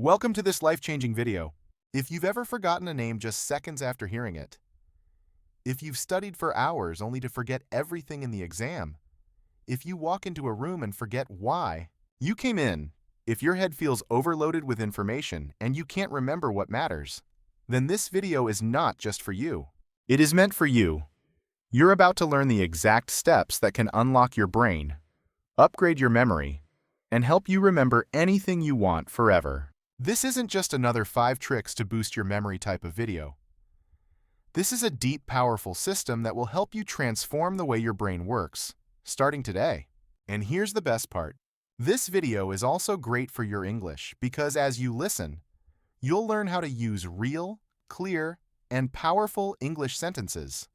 Welcome to this life-changing video. If you've ever forgotten a name just seconds after hearing it, if you've studied for hours only to forget everything in the exam, if you walk into a room and forget why you came in, if your head feels overloaded with information and you can't remember what matters, then this video is not just for you. It is meant for you. You're about to learn the exact steps that can unlock your brain, upgrade your memory, and help you remember anything you want forever. This isn't just another 5 tricks to boost your memory type of video. This is a deep, powerful system that will help you transform the way your brain works, starting today. And here's the best part. This video is also great for your English because as you listen, you'll learn how to use real, clear, and powerful English sentences,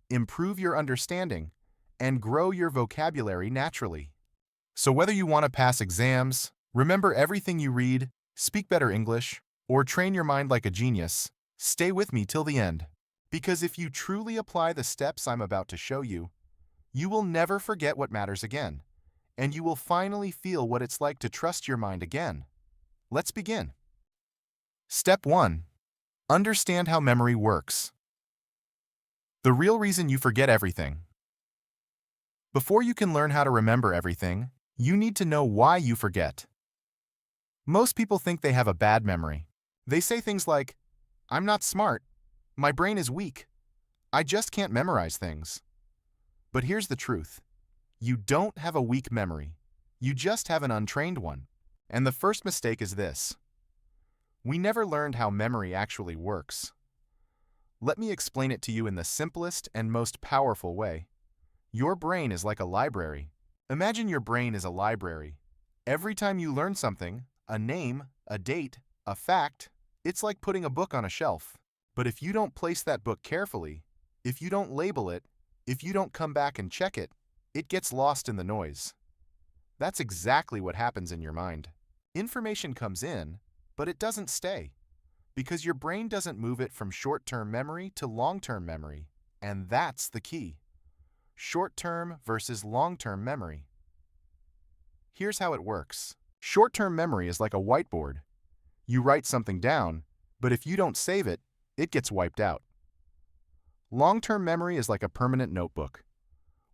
improve your understanding, and grow your vocabulary naturally. So whether you want to pass exams, remember everything you read, speak better English, or train your mind like a genius, stay with me till the end. Because if you truly apply the steps I'm about to show you, you will never forget what matters again, and you will finally feel what it's like to trust your mind again. Let's begin. Step 1. Understand how memory works. The real reason you forget everything. Before you can learn how to remember everything, you need to know why you forget. Most people think they have a bad memory. They say things like, "I'm not smart. My brain is weak. I just can't memorize things." But here's the truth. You don't have a weak memory. You just have an untrained one. And the first mistake is this. We never learned how memory actually works. Let me explain it to you in the simplest and most powerful way. Your brain is like a library. Imagine your brain is a library. Every time you learn something, a name, a date, a fact, it's like putting a book on a shelf. But if you don't place that book carefully, if you don't label it, if you don't come back and check it, it gets lost in the noise. That's exactly what happens in your mind. Information comes in, but it doesn't stay, because your brain doesn't move it from short-term memory to long-term memory, and that's the key. Short-term versus long-term memory. Here's how it works. Short-term memory is like a whiteboard. You write something down, but if you don't save it, it gets wiped out. Long-term memory is like a permanent notebook.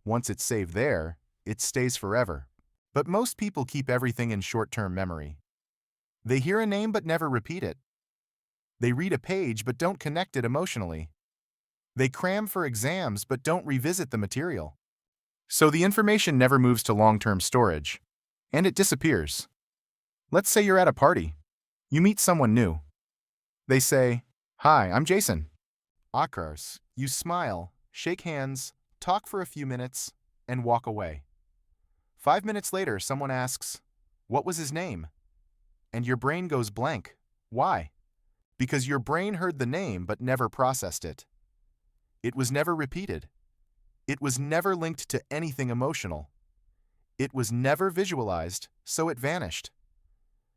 Once it's saved there, it stays forever. But most people keep everything in short-term memory. They hear a name but never repeat it. They read a page but don't connect it emotionally. They cram for exams but don't revisit the material. So the information never moves to long-term storage, and it disappears. Let's say you're at a party. You meet someone new. They say, "Hi, I'm Jason." Akars, you smile, shake hands, talk for a few minutes, and walk away. 5 minutes later, someone asks, "What was his name?" And your brain goes blank. Why? Because your brain heard the name but never processed it. It was never repeated. It was never linked to anything emotional. It was never visualized, so it vanished.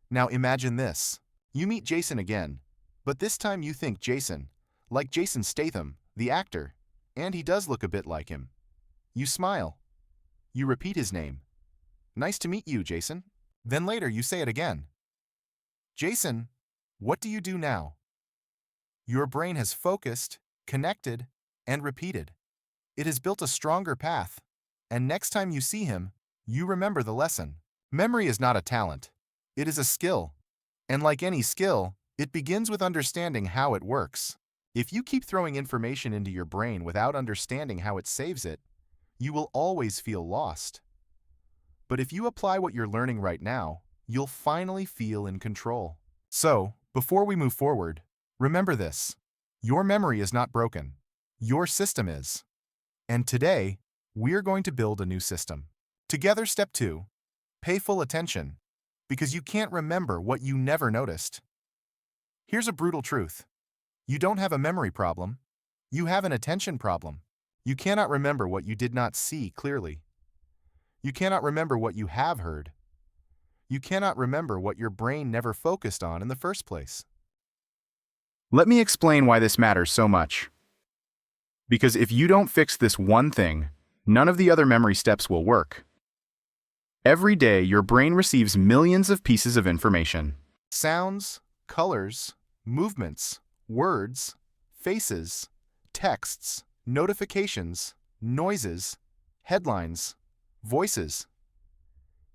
Now imagine this. You meet Jason again, but this time you think Jason, like Jason Statham, the actor, and he does look a bit like him. You smile. You repeat his name. "Nice to meet you, Jason." Then later you say it again. "Jason, what do you do now?" Your brain has focused, connected, and repeated. It has built a stronger path, and next time you see him, you remember the lesson. Memory is not a talent. It is a skill. And like any skill, it begins with understanding how it works. If you keep throwing information into your brain without understanding how it saves it, you will always feel lost. But if you apply what you're learning right now, you'll finally feel in control. So, before we move forward, remember this. Your memory is not broken. Your system is. And today, we're going to build a new system. Together, step 2. Pay full attention, because you can't remember what you never noticed. Here's a brutal truth. You don't have a memory problem. You have an attention problem. You cannot remember what you did not see clearly. You cannot remember what you have heard. You cannot remember what your brain never focused on in the first place. Let me explain why this matters so much. Because if you don't fix this one thing, none of the other memory steps will work. Every day, your brain receives millions of pieces of information. Sounds, colors, movements, words, faces, texts, notifications, noises, headlines, voices.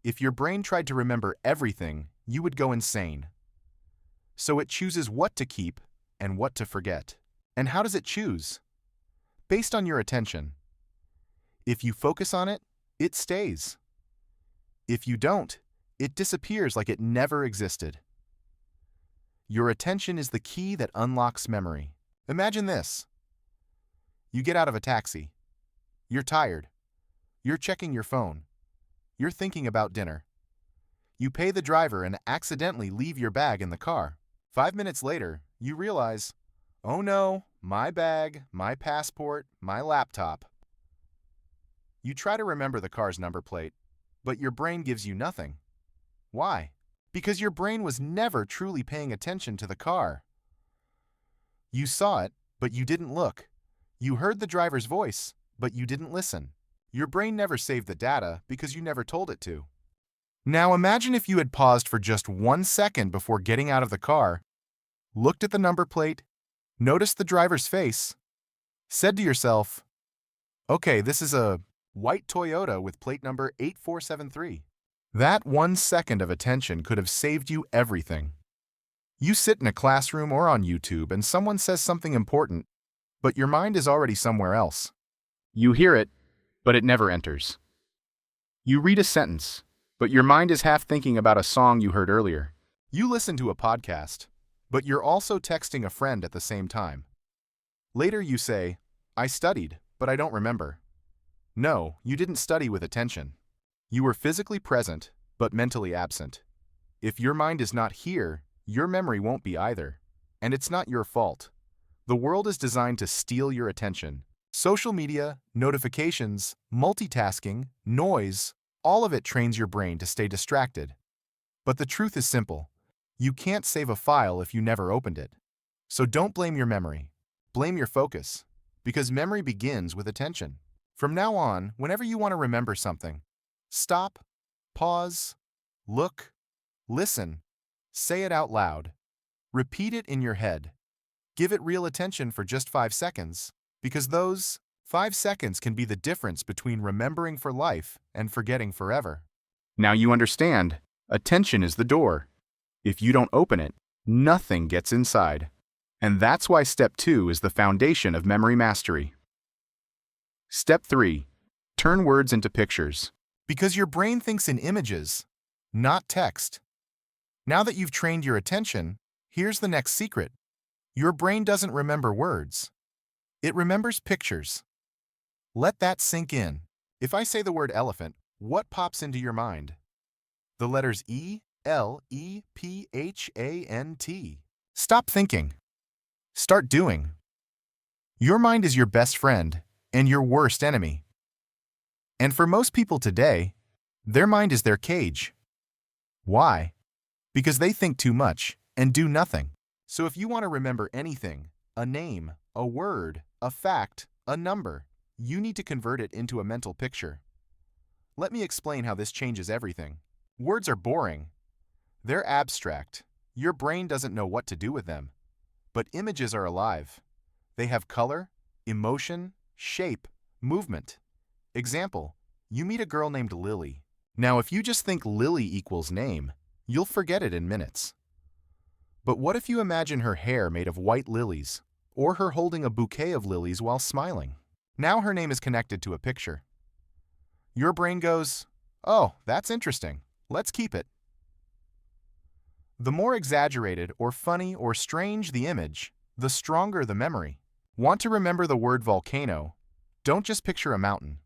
If your brain tried to remember everything, you would go insane. So it chooses what to keep and what to forget. And how does it choose? Based on your attention. If you focus on it, it stays. If you don't, it disappears like it never existed. Your attention is the key that unlocks memory. Imagine this. You get out of a taxi. You're tired. You're checking your phone. You're thinking about dinner. You pay the driver and accidentally leave your bag in the car. 5 minutes later, you realize, oh no, my bag, my passport, my laptop. You try to remember the car's number plate, but your brain gives you nothing. Why? Because your brain was never truly paying attention to the car. You saw it, but you didn't look. You heard the driver's voice, but you didn't listen. Your brain never saved the data because you never told it to. Now imagine if you had paused for just 1 second before getting out of the car, looked at the number plate, noticed the driver's face, said to yourself, okay, this is a white Toyota with plate number 8473. That 1 second of attention could have saved you everything. You sit in a classroom or on YouTube and someone says something important, but your mind is already somewhere else. You hear it, but it never enters. You read a sentence, but your mind is half thinking about a song you heard earlier. You listen to a podcast, but you're also texting a friend at the same time. Later you say, I studied, but I don't remember. No, you didn't study with attention. You were physically present, but mentally absent. If your mind is not here, your memory won't be either. And it's not your fault. The world is designed to steal your attention. Social media, notifications, multitasking, noise, all of it trains your brain to stay distracted. But the truth is simple. You can't save a file if you never opened it. So don't blame your memory. Blame your focus. Because memory begins with attention. From now on, whenever you want to remember something, stop, pause, look, listen, say it out loud. Repeat it in your head. Give it real attention for just 5 seconds, because those 5 seconds can be the difference between remembering for life and forgetting forever. Now you understand, attention is the door. If you don't open it, nothing gets inside. And that's why Step 2 is the foundation of memory mastery. Step 3. Turn words into pictures. Because your brain thinks in images, not text. Now that you've trained your attention, here's the next secret. Your brain doesn't remember words. It remembers pictures. Let that sink in. If I say the word elephant, what pops into your mind? The letters E, L, E, P, H, A, N, T. Stop thinking. Start doing. Your mind is your best friend and your worst enemy. And for most people today, their mind is their cage. Why? Because they think too much and do nothing. So if you want to remember anything, a name, a word, a fact, a number, you need to convert it into a mental picture. Let me explain how this changes everything. Words are boring. They're abstract. Your brain doesn't know what to do with them. But images are alive. They have color, emotion, shape, movement. Example, you meet a girl named Lily. Now, if you just think Lily equals name, you'll forget it in minutes. But what if you imagine her hair made of white lilies, or her holding a bouquet of lilies while smiling? Now her name is connected to a picture. Your brain goes, oh, that's interesting. Let's keep it. The more exaggerated or funny or strange the image, the stronger the memory. Want to remember the word volcano? Don't just picture a mountain.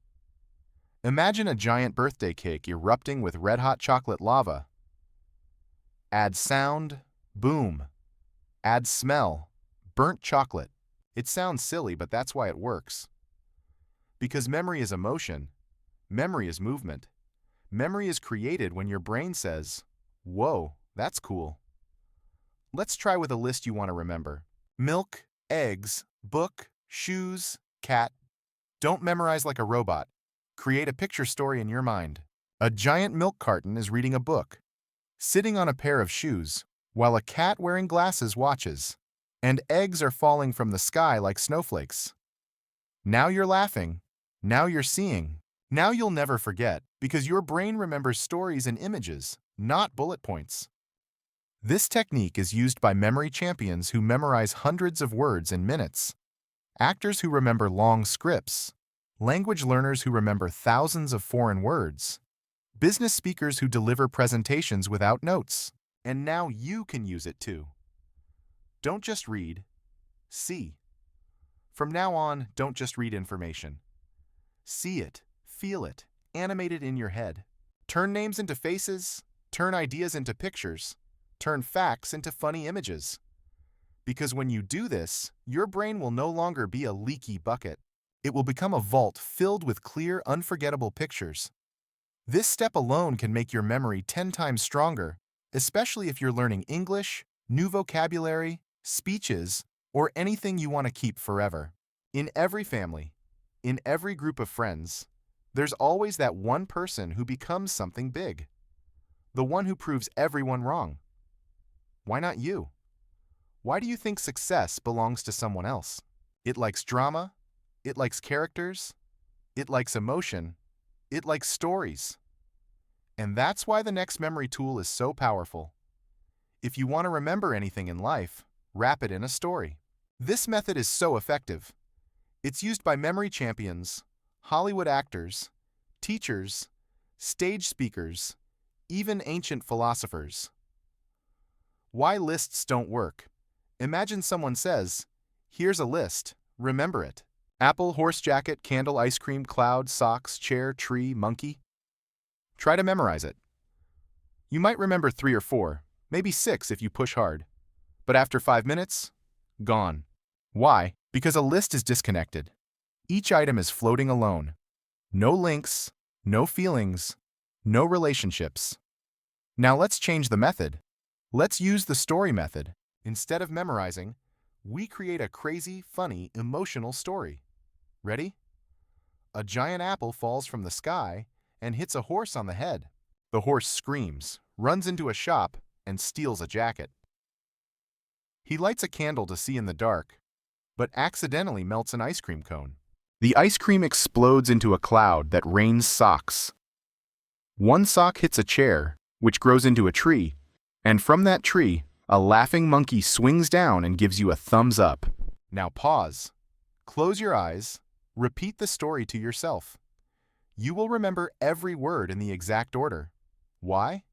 Imagine a giant birthday cake erupting with red-hot chocolate lava. Add sound, boom. Add smell, burnt chocolate. It sounds silly, but that's why it works. Because memory is emotion. Memory is movement. Memory is created when your brain says, whoa, that's cool. Let's try with a list you want to remember. Milk, eggs, book, shoes, cat. Don't memorize like a robot. Create a picture story in your mind. A giant milk carton is reading a book. Sitting on a pair of shoes. while a cat wearing glasses watches, and eggs are falling from the sky like snowflakes. Now you're laughing. Now you're seeing. Now you'll never forget, because your brain remembers stories and images, not bullet points. This technique is used by memory champions who memorize hundreds of words in minutes, actors who remember long scripts, language learners who remember thousands of foreign words, business speakers who deliver presentations without notes. And now you can use it too. Don't just read, see. From now on, don't just read information. See it, feel it, animate it in your head. Turn names into faces, turn ideas into pictures, turn facts into funny images. Because when you do this, your brain will no longer be a leaky bucket. It will become a vault filled with clear, unforgettable pictures. This step alone can make your memory 10 times stronger, especially if you're learning English, new vocabulary, speeches, or anything you want to keep forever. In every family, in every group of friends, there's always that one person who becomes something big. The one who proves everyone wrong. Why not you? Why do you think success belongs to someone else? It likes drama, it likes characters, it likes emotion, it likes stories. And that's why the next memory tool is so powerful. If you want to remember anything in life, wrap it in a story. This method is so effective. It's used by memory champions, Hollywood actors, teachers, stage speakers, even ancient philosophers. Why lists don't work. Imagine someone says, "Here's a list, remember it. Apple, horse jacket, candle, ice cream, cloud, socks, chair, tree, monkey." Try to memorize it. You might remember 3 or 4, maybe 6 if you push hard. But after 5 minutes, gone. Why? Because a list is disconnected. Each item is floating alone. No links, no feelings, no relationships. Now let's change the method. Let's use the story method. Instead of memorizing, we create a crazy, funny, emotional story. Ready? A giant apple falls from the sky and hits a horse on the head. The horse screams, runs into a shop, and steals a jacket. He lights a candle to see in the dark, but accidentally melts an ice cream cone. The ice cream explodes into a cloud that rains socks. One sock hits a chair, which grows into a tree, and from that tree, a laughing monkey swings down and gives you a thumbs up. Now pause, close your eyes, repeat the story to yourself. You will remember every word in the exact order. Why?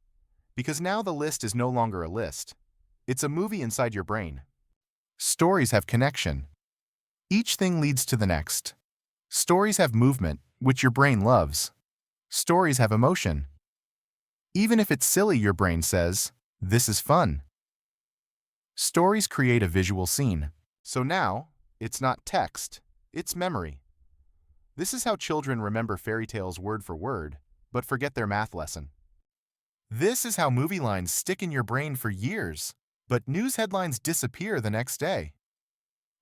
Because now the list is no longer a list. It's a movie inside your brain. Stories have connection. Each thing leads to the next. Stories have movement, which your brain loves. Stories have emotion. Even if it's silly, your brain says, "This is fun." Stories create a visual scene. So now, it's not text, it's memory. This is how children remember fairy tales word for word, but forget their math lesson. This is how movie lines stick in your brain for years, but news headlines disappear the next day.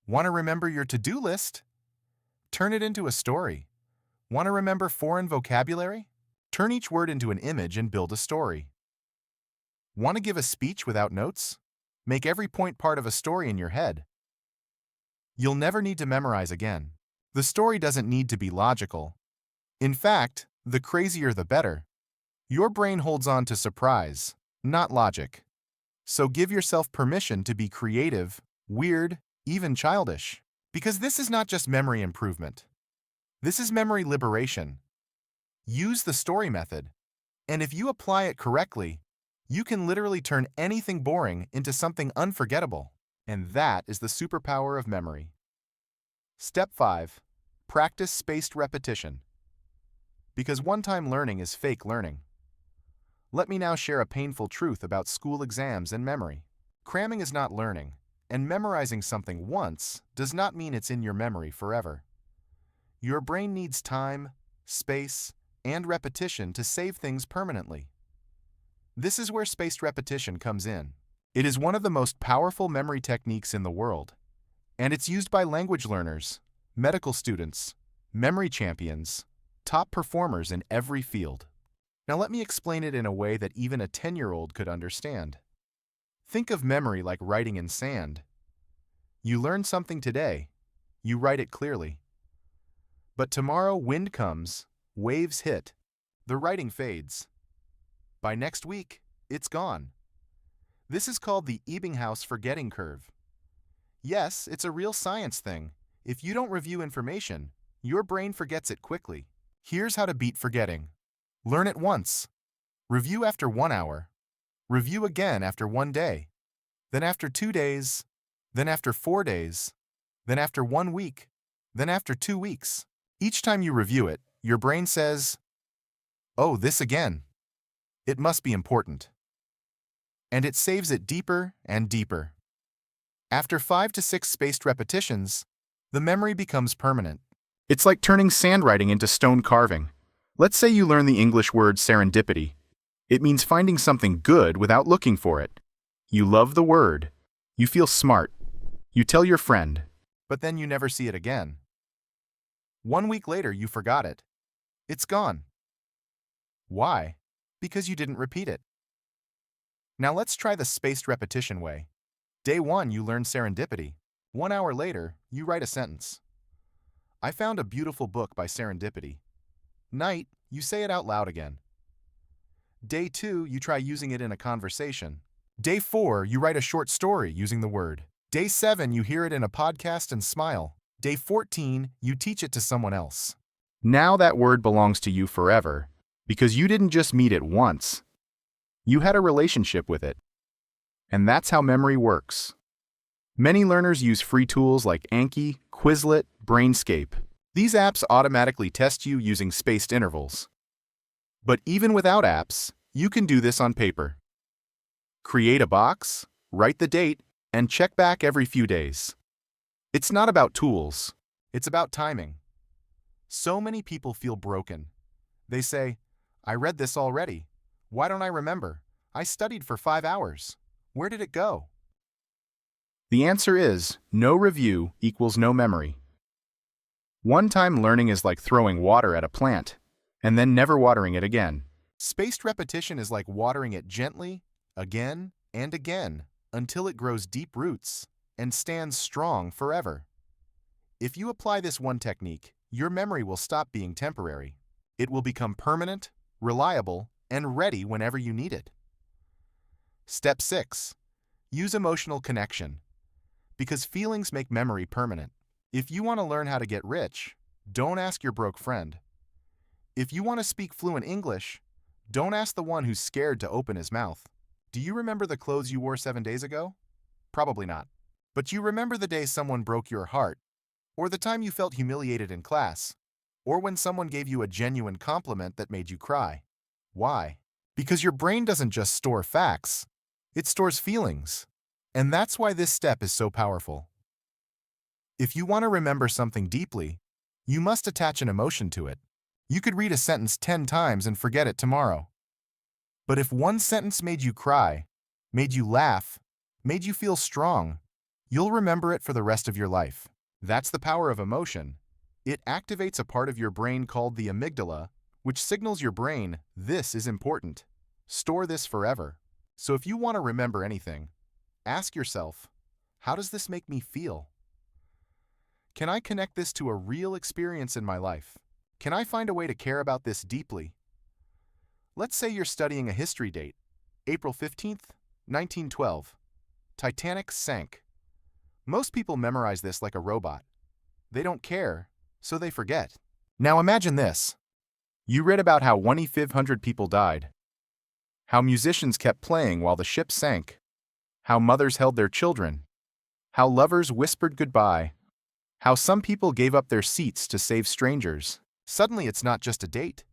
Want to remember your to-do list? Turn it into a story. Want to remember foreign vocabulary? Turn each word into an image and build a story. Want to give a speech without notes? Make every point part of a story in your head. You'll never need to memorize again. The story doesn't need to be logical. In fact, the crazier the better. Your brain holds on to surprise, not logic. So give yourself permission to be creative, weird, even childish. Because this is not just memory improvement. This is memory liberation. Use the story method. And if you apply it correctly, you can literally turn anything boring into something unforgettable. And that is the superpower of memory. Step 5. Practice spaced repetition. Because one-time learning is fake learning. Let me now share a painful truth about school exams and memory. Cramming is not learning, and memorizing something once does not mean it's in your memory forever. Your brain needs time, space, and repetition to save things permanently. This is where spaced repetition comes in. It is one of the most powerful memory techniques in the world, and it's used by language learners, medical students, memory champions, top performers in every field. Now let me explain it in a way that even a 10-year-old could understand. Think of memory like writing in sand. You learn something today, you write it clearly. But tomorrow wind comes, waves hit, the writing fades. By next week, it's gone. This is called the Ebbinghaus forgetting curve. Yes, it's a real science thing. If you don't review information, your brain forgets it quickly. Here's how to beat forgetting. Learn it once. Review after 1 hour. Review again after 1 day. Then after 2 days. Then after 4 days. Then after 1 week. Then after 2 weeks. Each time you review it, your brain says, "Oh, this again. It must be important." And it saves it deeper and deeper. After 5 to 6 spaced repetitions, the memory becomes permanent. It's like turning sand writing into stone carving. Let's say you learn the English word serendipity. It means finding something good without looking for it. You love the word. You feel smart. You tell your friend. But then you never see it again. 1 week later, you forgot it. It's gone. Why? Because you didn't repeat it. Now let's try the spaced repetition way. Day 1, you learn serendipity. 1 hour later, you write a sentence. I found a beautiful book by serendipity. Night, you say it out loud again. Day 2, you try using it in a conversation. Day 4, you write a short story using the word. Day 7, you hear it in a podcast and smile. Day 14, you teach it to someone else. Now that word belongs to you forever, because you didn't just meet it once. You had a relationship with it. And that's how memory works. Many learners use free tools like Anki, Quizlet, Brainscape. These apps automatically test you using spaced intervals. But even without apps, you can do this on paper. Create a box, write the date, and check back every few days. It's not about tools, it's about timing. So many people feel broken. They say, I read this already. Why don't I remember? I studied for 5 hours. Where did it go? The answer is, no review equals no memory. One-time learning is like throwing water at a plant, and then never watering it again. Spaced repetition is like watering it gently, again and again, until it grows deep roots and stands strong forever. If you apply this one technique, your memory will stop being temporary. It will become permanent, reliable, and ready whenever you need it. Step 6. Use emotional connection. Because feelings make memory permanent. If you want to learn how to get rich, don't ask your broke friend. If you want to speak fluent English, don't ask the one who's scared to open his mouth. Do you remember the clothes you wore 7 days ago? Probably not. But you remember the day someone broke your heart, or the time you felt humiliated in class, or when someone gave you a genuine compliment that made you cry. Why? Because your brain doesn't just store facts, it stores feelings. And that's why this step is so powerful. If you want to remember something deeply, you must attach an emotion to it. You could read a sentence 10 times and forget it tomorrow. But if one sentence made you cry, made you laugh, made you feel strong, you'll remember it for the rest of your life. That's the power of emotion. It activates a part of your brain called the amygdala, which signals your brain, this is important. Store this forever. So if you want to remember anything, ask yourself, how does this make me feel? Can I connect this to a real experience in my life? Can I find a way to care about this deeply? Let's say you're studying a history date, April 15th, 1912. Titanic sank. Most people memorize this like a robot. They don't care, so they forget. Now imagine this. You read about how 1,500 people died, how musicians kept playing while the ship sank, how mothers held their children, how lovers whispered goodbye, how some people gave up their seats to save strangers. Suddenly it's not just a date.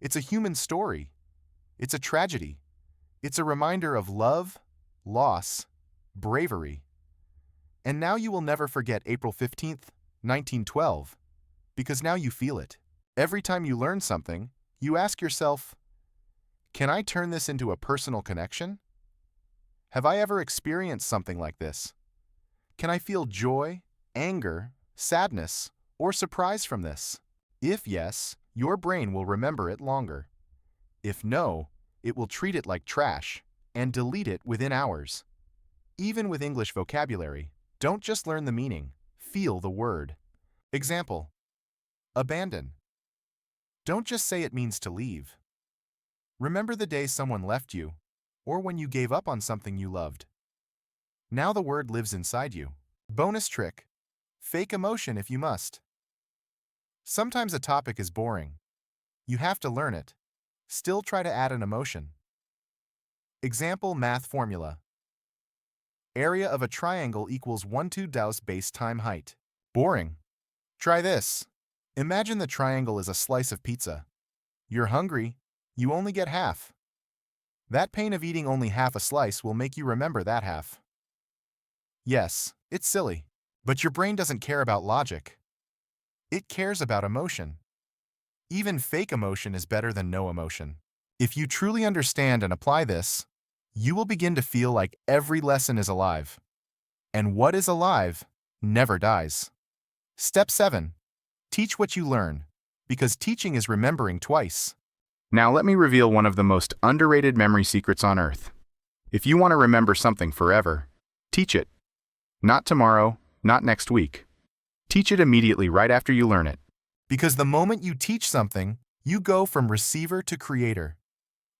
It's a human story. It's a tragedy. It's a reminder of love, loss, bravery. And now you will never forget April 15th, 1912, because now you feel it. Every time you learn something, you ask yourself, can I turn this into a personal connection? Have I ever experienced something like this? Can I feel joy, anger, sadness, or surprise from this? If yes, your brain will remember it longer. If no, it will treat it like trash and delete it within hours. Even with English vocabulary, don't just learn the meaning, feel the word. Example: abandon. Don't just say it means to leave. Remember the day someone left you, or when you gave up on something you loved. Now the word lives inside you. Bonus trick: fake emotion if you must. Sometimes a topic is boring. You have to learn it. Still try to add an emotion. Example math formula. Area of a triangle equals 1/2 dose base time height. Boring. Try this. Imagine the triangle is a slice of pizza. You're hungry, you only get half. That pain of eating only half a slice will make you remember that half. Yes, it's silly, but your brain doesn't care about logic. It cares about emotion. Even fake emotion is better than no emotion. If you truly understand and apply this, you will begin to feel like every lesson is alive. And what is alive never dies. Step 7. Teach what you learn, because teaching is remembering twice. Now let me reveal one of the most underrated memory secrets on earth. If you want to remember something forever, teach it. Not tomorrow, not next week. Teach it immediately right after you learn it. Because the moment you teach something, you go from receiver to creator.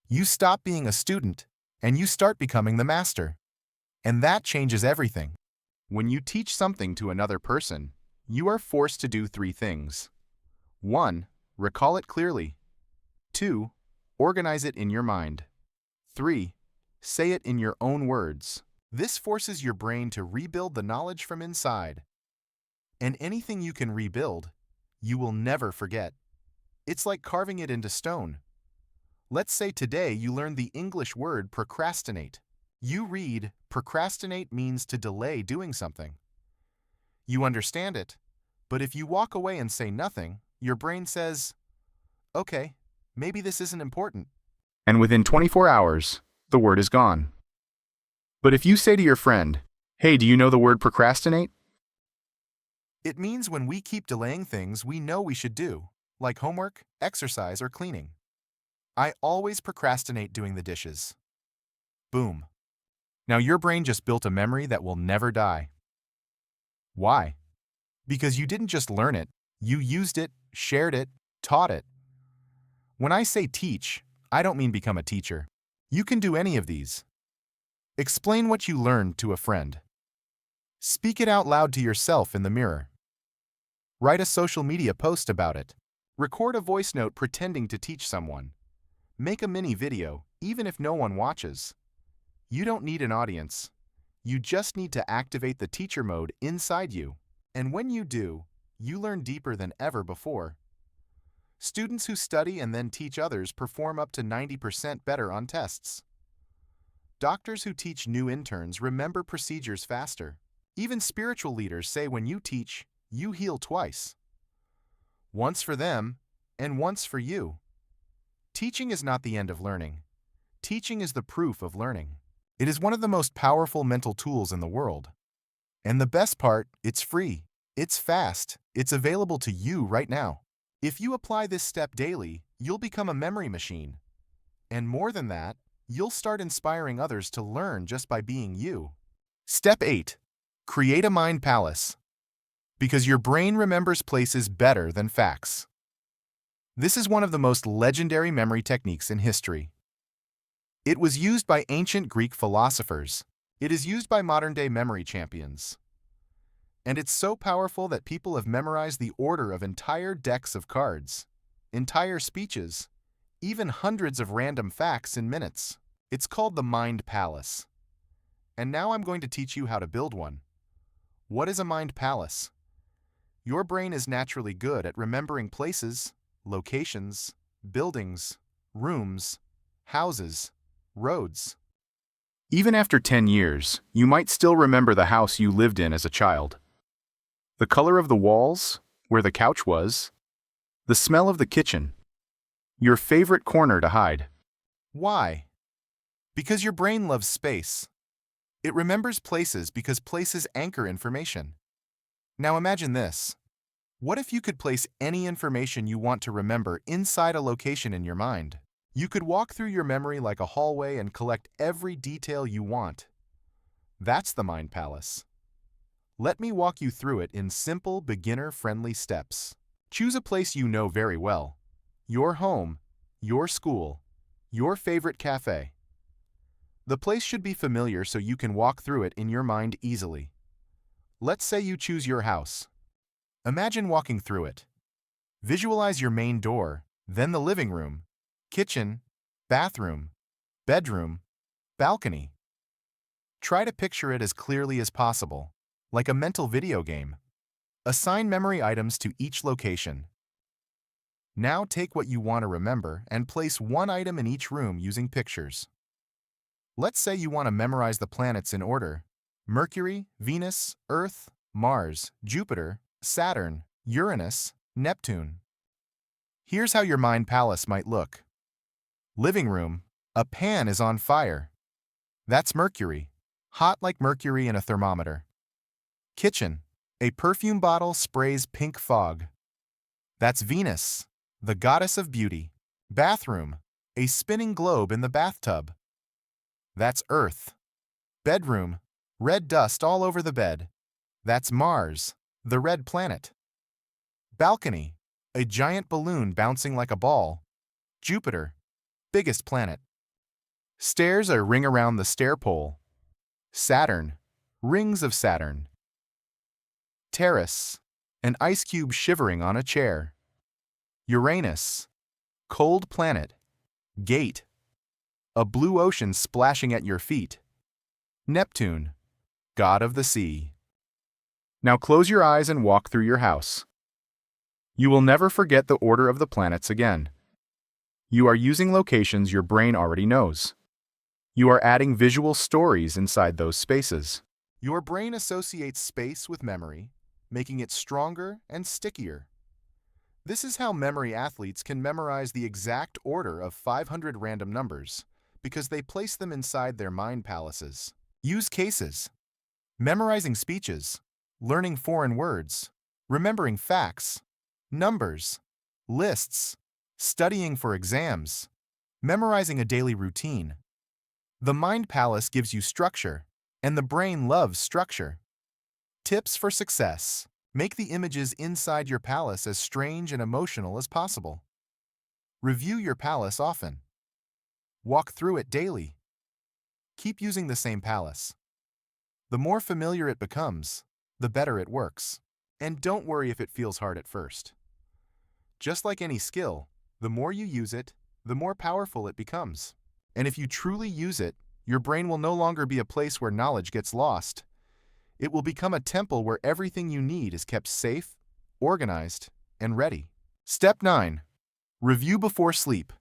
You stop being a student, and you start becoming the master. And that changes everything. When you teach something to another person, you are forced to do 3 things. 1. Recall it clearly. 2. Organize it in your mind. 3. Say it in your own words. This forces your brain to rebuild the knowledge from inside. And anything you can rebuild, you will never forget. It's like carving it into stone. Let's say today you learned the English word procrastinate. You read, procrastinate means to delay doing something. You understand it, but if you walk away and say nothing, your brain says, okay, maybe this isn't important. And within 24 hours, the word is gone. But if you say to your friend, hey, do you know the word procrastinate? It means when we keep delaying things we know we should do, like homework, exercise, or cleaning. I always procrastinate doing the dishes. Boom. Now your brain just built a memory that will never die. Why? Because you didn't just learn it, you used it, shared it, taught it. When I say teach, I don't mean become a teacher. You can do any of these. Explain what you learned to a friend. Speak it out loud to yourself in the mirror. Write a social media post about it. Record a voice note pretending to teach someone. Make a mini video, even if no one watches. You don't need an audience. You just need to activate the teacher mode inside you. And when you do, you learn deeper than ever before. Students who study and then teach others perform up to 90% better on tests. Doctors who teach new interns remember procedures faster. Even spiritual leaders say when you teach, you heal twice. Once for them, and once for you. Teaching is not the end of learning. Teaching is the proof of learning. It is one of the most powerful mental tools in the world. And the best part, it's free. It's fast. It's available to you right now. If you apply this step daily, you'll become a memory machine. And more than that, you'll start inspiring others to learn just by being you. Step 8. Create a mind palace. Because your brain remembers places better than facts. This is one of the most legendary memory techniques in history. It was used by ancient Greek philosophers. It is used by modern-day memory champions. And it's so powerful that people have memorized the order of entire decks of cards, entire speeches, even hundreds of random facts in minutes. It's called the Mind Palace. And now I'm going to teach you how to build one. What is a mind palace? Your brain is naturally good at remembering places, locations, buildings, rooms, houses, roads. Even after 10 years, you might still remember the house you lived in as a child. The color of the walls, where the couch was, the smell of the kitchen, your favorite corner to hide. Why? Because your brain loves space. It remembers places because places anchor information. Now imagine this. What if you could place any information you want to remember inside a location in your mind? You could walk through your memory like a hallway and collect every detail you want. That's the Mind Palace. Let me walk you through it in simple, beginner-friendly steps. Choose a place you know very well. Your home, your school, your favorite cafe. The place should be familiar so you can walk through it in your mind easily. Let's say you choose your house. Imagine walking through it. Visualize your main door, then the living room, kitchen, bathroom, bedroom, balcony. Try to picture it as clearly as possible, like a mental video game. Assign memory items to each location. Now take what you want to remember and place one item in each room using pictures. Let's say you want to memorize the planets in order: Mercury, Venus, Earth, Mars, Jupiter, Saturn, Uranus, Neptune. Here's how your mind palace might look. Living room: a pan is on fire. That's Mercury, hot like mercury in a thermometer. Kitchen: a perfume bottle sprays pink fog. That's Venus, the goddess of beauty. Bathroom: a spinning globe in the bathtub. That's Earth. Bedroom: red dust all over the bed. That's Mars, the red planet. Balcony: a giant balloon bouncing like a ball. Jupiter, biggest planet. Stairs: a ring around the stair pole. Saturn, rings of Saturn. Terrace: an ice cube shivering on a chair. Uranus, cold planet. Gate: a blue ocean splashing at your feet. Neptune, god of the sea. Now close your eyes and walk through your house. You will never forget the order of the planets again. You are using locations your brain already knows. You are adding visual stories inside those spaces. Your brain associates space with memory, making it stronger and stickier. This is how memory athletes can memorize the exact order of 500 random numbers, because they place them inside their mind palaces. Use cases: memorizing speeches, learning foreign words, remembering facts, numbers, lists, studying for exams, memorizing a daily routine. The Mind Palace gives you structure, and the brain loves structure. Tips for success: make the images inside your palace as strange and emotional as possible. Review your palace often. Walk through it daily. Keep using the same palace. The more familiar it becomes, the better it works. And don't worry if it feels hard at first. Just like any skill, the more you use it, the more powerful it becomes. And if you truly use it, your brain will no longer be a place where knowledge gets lost. It will become a temple where everything you need is kept safe, organized, and ready. Step 9. Review before sleep,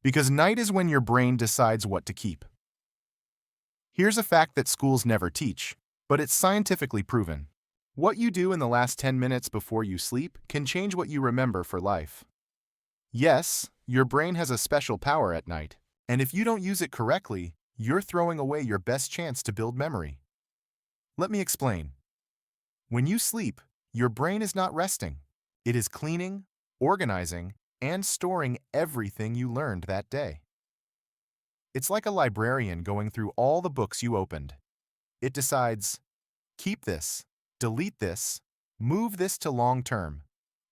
because night is when your brain decides what to keep. Here's a fact that schools never teach, but it's scientifically proven. What you do in the last 10 minutes before you sleep can change what you remember for life. Yes, your brain has a special power at night, and if you don't use it correctly, you're throwing away your best chance to build memory. Let me explain. When you sleep, your brain is not resting. It is cleaning, organizing, and storing everything you learned that day. It's like a librarian going through all the books you opened. It decides, keep this, delete this, move this to long term,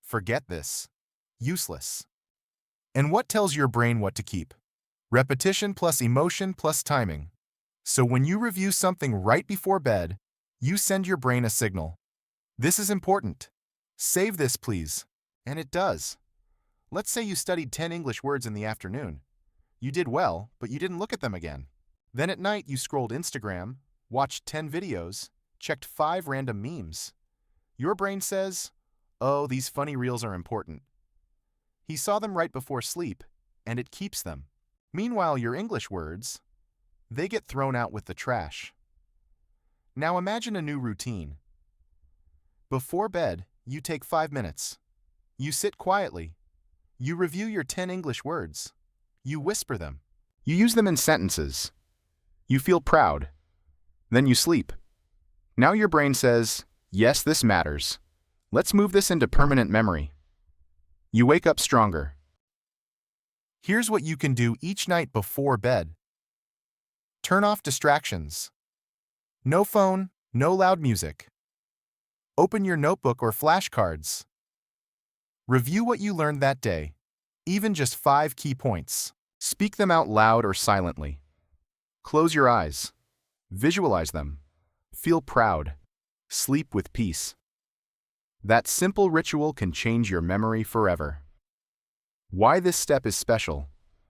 forget this, useless. And what tells your brain what to keep? Repetition plus emotion plus timing. So when you review something right before bed, you send your brain a signal. This is important. Save this, please. And it does. Let's say you studied 10 English words in the afternoon. You did well, but you didn't look at them again. Then at night you scrolled Instagram, watched 10 videos, checked 5 random memes. Your brain says, oh, these funny reels are important. He saw them right before sleep, and it keeps them. Meanwhile, your English words, they get thrown out with the trash. Now imagine a new routine. Before bed, you take 5 minutes. You sit quietly. You review your 10 English words. You whisper them. You use them in sentences. You feel proud. Then you sleep. Now your brain says, yes, this matters. Let's move this into permanent memory. You wake up stronger. Here's what you can do each night before bed. Turn off distractions. No phone, no loud music. Open your notebook or flashcards. Review what you learned that day, even just 5 key points. Speak them out loud or silently. Close your eyes. Visualize them. Feel proud. Sleep with peace. That simple ritual can change your memory forever. Why this step is special?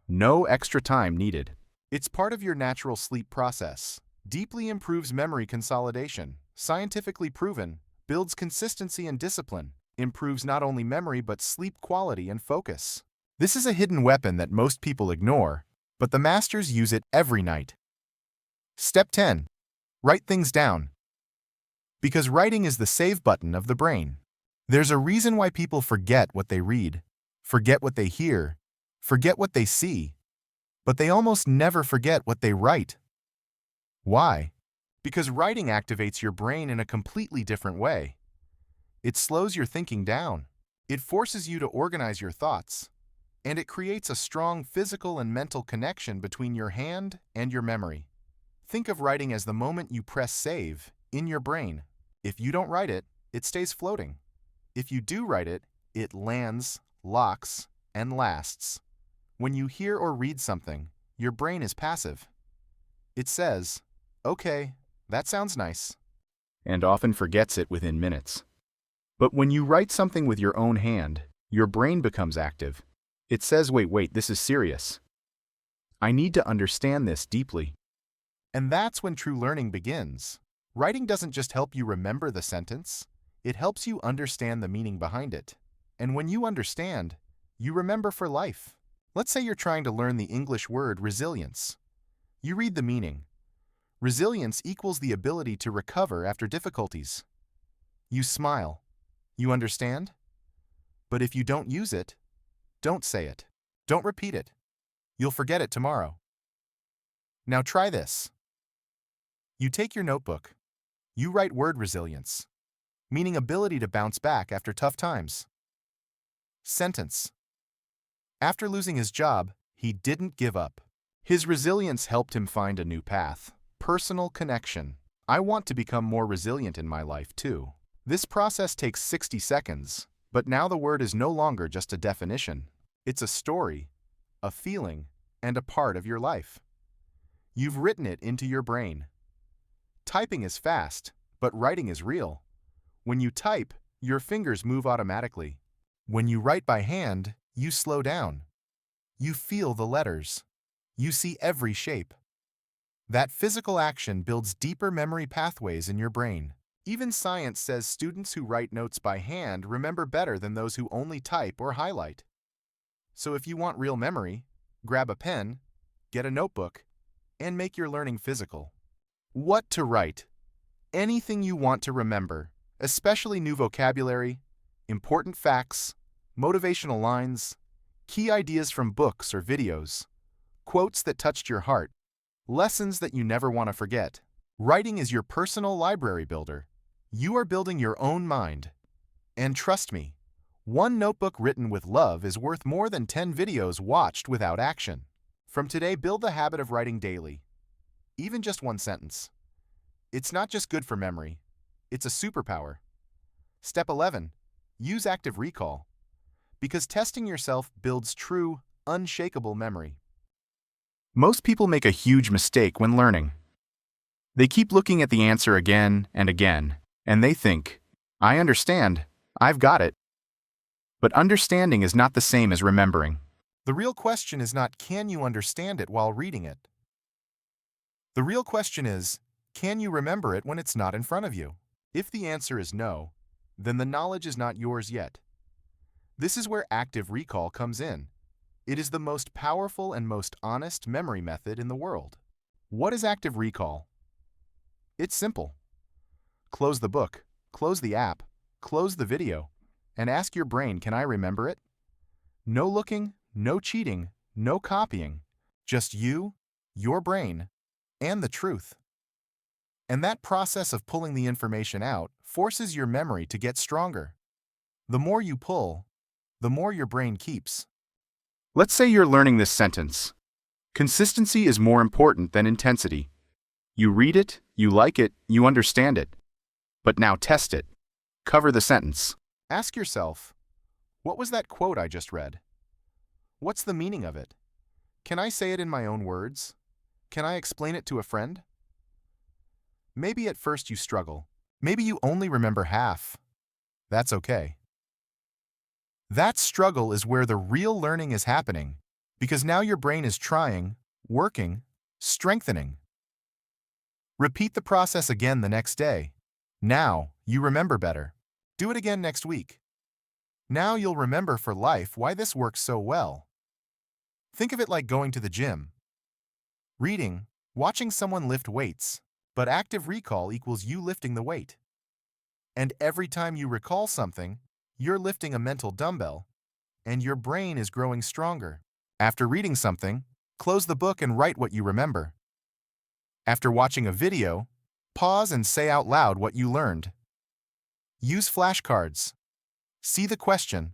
No extra time needed. It's part of your natural sleep process. Deeply improves memory consolidation. Scientifically proven. Builds consistency and discipline. Improves not only memory but sleep quality and focus. This is a hidden weapon that most people ignore, but the masters use it every night. Step 10. Write things down. Because writing is the save button of the brain. There's a reason why people forget what they read, forget what they hear, forget what they see, but they almost never forget what they write. Why? Because writing activates your brain in a completely different way. It slows your thinking down. It forces you to organize your thoughts, and it creates a strong physical and mental connection between your hand and your memory. Think of writing as the moment you press save in your brain. If you don't write it, it stays floating. If you do write it, it lands, locks, and lasts. When you hear or read something, your brain is passive. It says, "Okay, that sounds nice," and often forgets it within minutes. But when you write something with your own hand, your brain becomes active. It says, wait, this is serious. I need to understand this deeply. And that's when true learning begins. Writing doesn't just help you remember the sentence, it helps you understand the meaning behind it. And when you understand, you remember for life. Let's say you're trying to learn the English word resilience. You read the meaning. Resilience equals the ability to recover after difficulties. You smile. You understand? But if you don't use it, don't say it. Don't repeat it. You'll forget it tomorrow. Now try this. You take your notebook. You write word resilience, meaning ability to bounce back after tough times. Sentence. After losing his job, he didn't give up. His resilience helped him find a new path. Personal connection. I want to become more resilient in my life too. This process takes 60 seconds, but now the word is no longer just a definition. It's a story, a feeling, and a part of your life. You've written it into your brain. Typing is fast, but writing is real. When you type, your fingers move automatically. When you write by hand, you slow down. You feel the letters. You see every shape. That physical action builds deeper memory pathways in your brain. Even science says students who write notes by hand remember better than those who only type or highlight. So if you want real memory, grab a pen, get a notebook, and make your learning physical. What to write? Anything you want to remember, especially new vocabulary, important facts, motivational lines, key ideas from books or videos, quotes that touched your heart, lessons that you never want to forget. Writing is your personal library builder. You are building your own mind. And trust me, one notebook written with love is worth more than 10 videos watched without action. From today, build the habit of writing daily, even just one sentence. It's not just good for memory, it's a superpower. Step 11. Use active recall. Because testing yourself builds true, unshakable memory. Most people make a huge mistake when learning. They keep looking at the answer again and again, and they think, I understand, I've got it. But understanding is not the same as remembering. The real question is not, can you understand it while reading it? The real question is, can you remember it when it's not in front of you? If the answer is no, then the knowledge is not yours yet. This is where active recall comes in. It is the most powerful and most honest memory method in the world. What is active recall? It's simple. Close the book, close the app, close the video, and ask your brain, can I remember it? No looking, no cheating, no copying. Just you, your brain, and the truth. And that process of pulling the information out forces your memory to get stronger. The more you pull, the more your brain keeps. Let's say you're learning this sentence. Consistency is more important than intensity. You read it, you like it, you understand it. But now test it. Cover the sentence. Ask yourself, what was that quote I just read? What's the meaning of it? Can I say it in my own words? Can I explain it to a friend? Maybe at first you struggle. Maybe you only remember half. That's okay. That struggle is where the real learning is happening, because now your brain is trying, working, strengthening. Repeat the process again the next day. Now, you remember better. Do it again next week. Now you'll remember for life why this works so well. Think of it like going to the gym. Reading, watching someone lift weights, but active recall equals you lifting the weight. And every time you recall something, you're lifting a mental dumbbell, and your brain is growing stronger. After reading something, close the book and write what you remember. After watching a video, pause and say out loud what you learned. Use flashcards. See the question.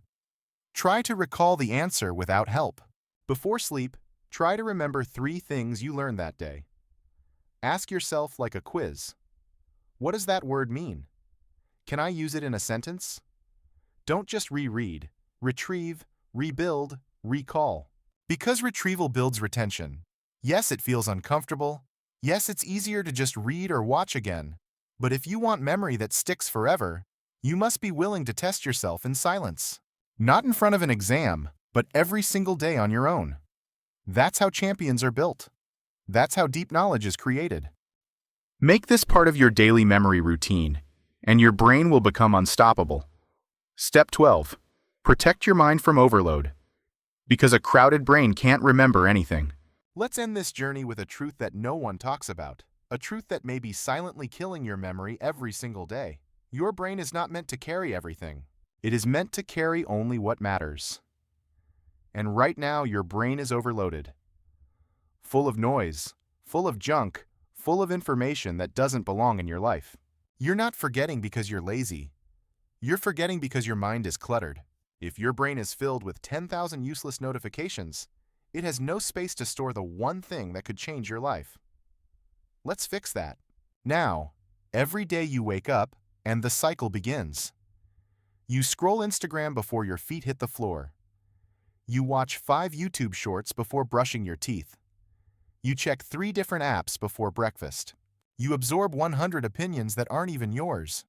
Try to recall the answer without help. Before sleep, try to remember 3 things you learned that day. Ask yourself like a quiz. What does that word mean? Can I use it in a sentence? Don't just reread. Retrieve, rebuild, recall. Because retrieval builds retention. Yes, it feels uncomfortable. Yes, it's easier to just read or watch again. But if you want memory that sticks forever, you must be willing to test yourself in silence. Not in front of an exam, but every single day on your own. That's how champions are built. That's how deep knowledge is created. Make this part of your daily memory routine, and your brain will become unstoppable. Step 12. Protect your mind from overload. Because a crowded brain can't remember anything. Let's end this journey with a truth that no one talks about. A truth that may be silently killing your memory every single day. Your brain is not meant to carry everything. It is meant to carry only what matters. And right now, your brain is overloaded. Full of noise, full of junk, full of information that doesn't belong in your life. You're not forgetting because you're lazy. You're forgetting because your mind is cluttered. If your brain is filled with 10,000 useless notifications, it has no space to store the one thing that could change your life. Let's fix that. Now, every day you wake up, and the cycle begins. You scroll Instagram before your feet hit the floor. You watch 5 YouTube shorts before brushing your teeth. You check 3 different apps before breakfast. You absorb 100 opinions that aren't even yours.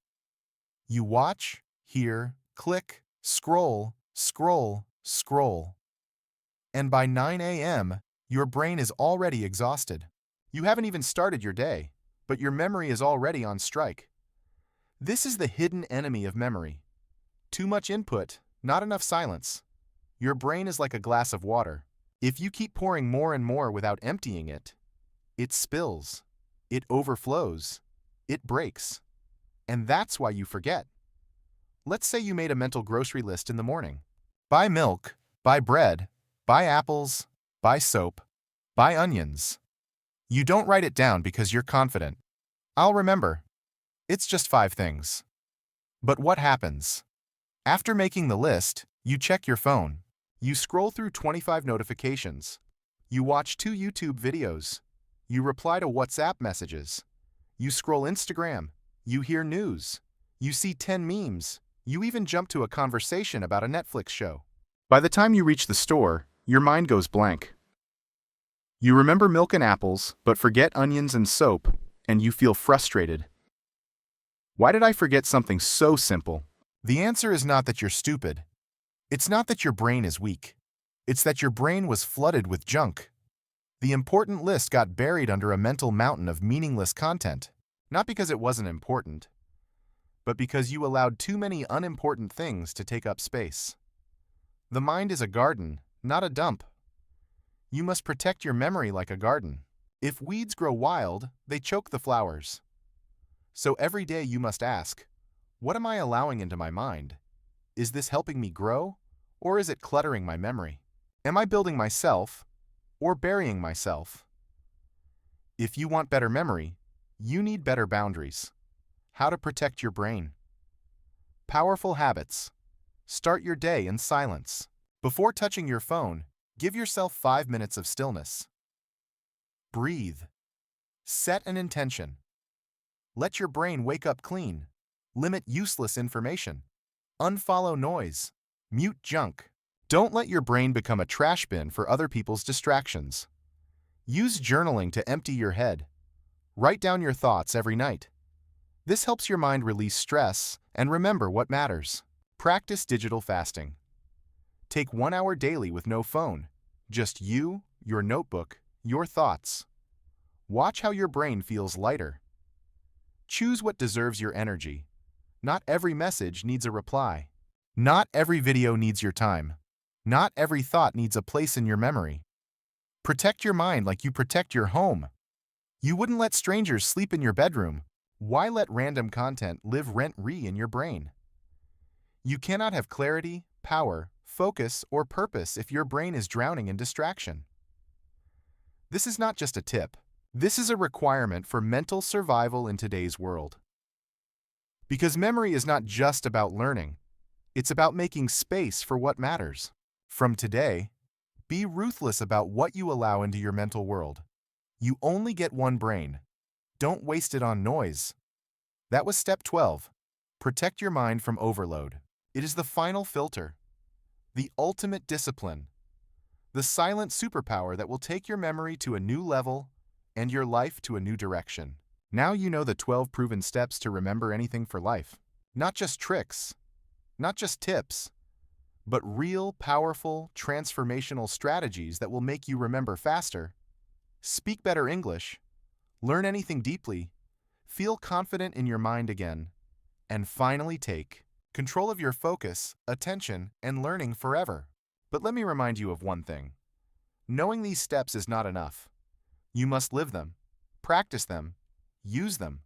You watch, hear, click, scroll, scroll, scroll. And by 9 a.m., your brain is already exhausted. You haven't even started your day, but your memory is already on strike. This is the hidden enemy of memory. Too much input, not enough silence. Your brain is like a glass of water. If you keep pouring more and more without emptying it, it spills, it overflows, it breaks. And that's why you forget. Let's say you made a mental grocery list in the morning. Buy milk, buy bread, buy apples, buy soap, buy onions. You don't write it down because you're confident. I'll remember. It's just 5 things. But what happens? After making the list, you check your phone. You scroll through 25 notifications. You watch 2 YouTube videos. You reply to WhatsApp messages. You scroll Instagram. You hear news. You see 10 memes. You even jump to a conversation about a Netflix show. By the time you reach the store, your mind goes blank. You remember milk and apples, but forget onions and soap, and you feel frustrated. Why did I forget something so simple? The answer is not that you're stupid. It's not that your brain is weak. It's that your brain was flooded with junk. The important list got buried under a mental mountain of meaningless content, not because it wasn't important, but because you allowed too many unimportant things to take up space. The mind is a garden, not a dump. You must protect your memory like a garden. If weeds grow wild, they choke the flowers. So every day you must ask, what am I allowing into my mind? Is this helping me grow, or is it cluttering my memory? Am I building myself, or burying myself? If you want better memory, you need better boundaries. How to protect your brain. Powerful habits. Start your day in silence. Before touching your phone, give yourself 5 minutes of stillness. Breathe. Set an intention. Let your brain wake up clean. Limit useless information. Unfollow noise. Mute junk. Don't let your brain become a trash bin for other people's distractions. Use journaling to empty your head. Write down your thoughts every night. This helps your mind release stress and remember what matters. Practice digital fasting. Take 1 hour daily with no phone. Just you, your notebook, your thoughts. Watch how your brain feels lighter. Choose what deserves your energy. Not every message needs a reply. Not every video needs your time. Not every thought needs a place in your memory. Protect your mind like you protect your home. You wouldn't let strangers sleep in your bedroom. Why let random content live rent-free in your brain? You cannot have clarity, power, focus, or purpose if your brain is drowning in distraction. This is not just a tip. This is a requirement for mental survival in today's world. Because memory is not just about learning. It's about making space for what matters. From today, be ruthless about what you allow into your mental world. You only get one brain. Don't waste it on noise. That was step 12. Protect your mind from overload. It is the final filter, the ultimate discipline, the silent superpower that will take your memory to a new level and your life to a new direction. Now you know the 12 proven steps to remember anything for life. Not just tricks, not just tips, but real, powerful, transformational strategies that will make you remember faster, speak better English, learn anything deeply, feel confident in your mind again, and finally take control of your focus, attention, and learning forever. But let me remind you of one thing. Knowing these steps is not enough. You must live them, practice them, use them.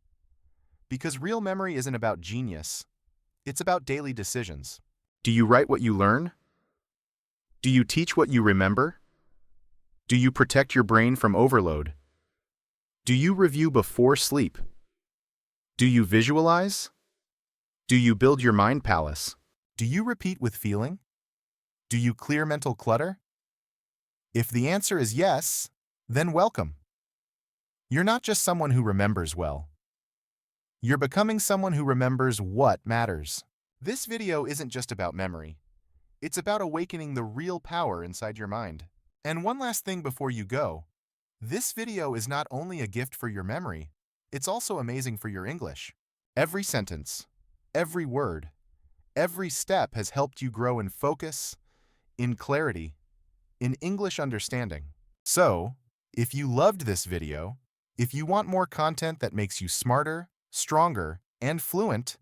Because real memory isn't about genius. It's about daily decisions. Do you write what you learn? Do you teach what you remember? Do you protect your brain from overload? Do you review before sleep? Do you visualize? Do you build your mind palace? Do you repeat with feeling? Do you clear mental clutter? If the answer is yes, then welcome. You're not just someone who remembers well. You're becoming someone who remembers what matters. This video isn't just about memory. It's about awakening the real power inside your mind. And one last thing before you go. This video is not only a gift for your memory, it's also amazing for your English. Every sentence, every word, every step has helped you grow in focus, in clarity, in English understanding. So, if you loved this video, if you want more content that makes you smarter, stronger, and fluent,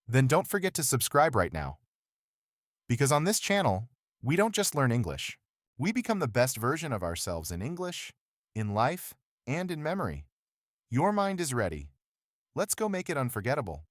then don't forget to subscribe right now. Because on this channel, we don't just learn English. We become the best version of ourselves in English, in life, and in memory. Your mind is ready. Let's go make it unforgettable.